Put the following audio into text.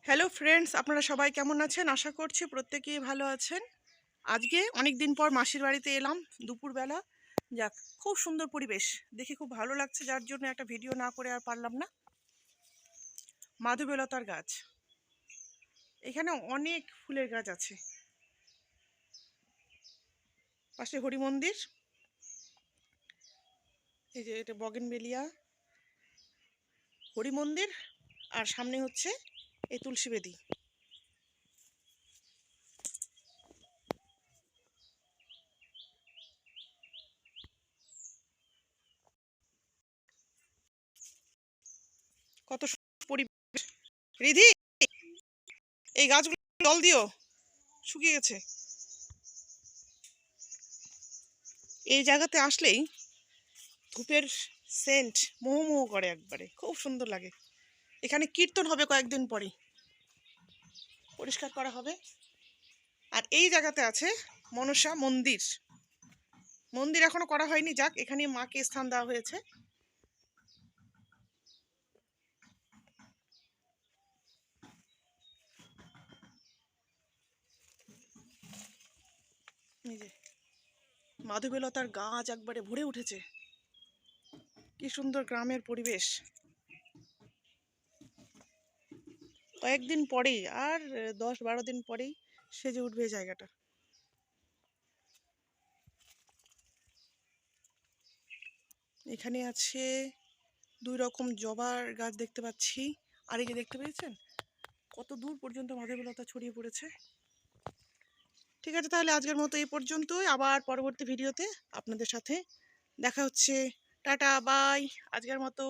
Hello friends, আপনারা সবাই কেমন আছেন? আশা করছি প্রত্যেকেই ভালো আছেন। আজকে অনেক দিন পর মাসির বাড়িতে এলাম দুপুরবেলা। যাক, খুব সুন্দর পরিবেশ, দেখে খুব ভালো লাগছে, যার জন্য একটা ভিডিও না করে আর পারলাম না। মাধবীলতার গাছ, এখানে অনেক ফুলের গাছ আছে। পাশে হরি মন্দির, এই যে এটা বগেনভেলিয়া হরি মন্দির, আর সামনে হচ্ছে এই তুলসী বেদী। কত সুন্দর পরিবেশ। রিধি, এই গাছগুলো জল দিও, শুকিয়ে গেছে। এই জায়গাতে আসলেই ধূপের সেন্ট মোমো মোমো করে, একবারে খুব সুন্দর লাগে। এখানে কীর্তন হবে কয়েকদিন পরেই, পরিষ্কার করা হবে। আর এই জায়গাতে আছে মনসা মন্দির। মন্দির এখনো করা হয়নি, যাক এখানে মাকে স্থান দেওয়া হয়েছে। এই যে মাধবীলতার গাছ একবারে ভরে উঠেছে। কি সুন্দর গ্রামের পরিবেশ। কয়েকদিন পরেই, আর 10-12 দিন পরেই সেজে উঠবে এই জায়গাটা। এখানে আছে 2 রকম জবার গাছ দেখতে পাচ্ছি। আর এই যে দেখতে পেয়েছেন কত দূর পর্যন্ত মাধবীলতা ছড়িয়ে পড়েছে। ঠিক আছে, তাহলে আজকের মতো এই পর্যন্তই। আবার পরবর্তী ভিডিওতে আপনাদের সাথে দেখা হচ্ছে। টাটা, বাই, আজকের মতো।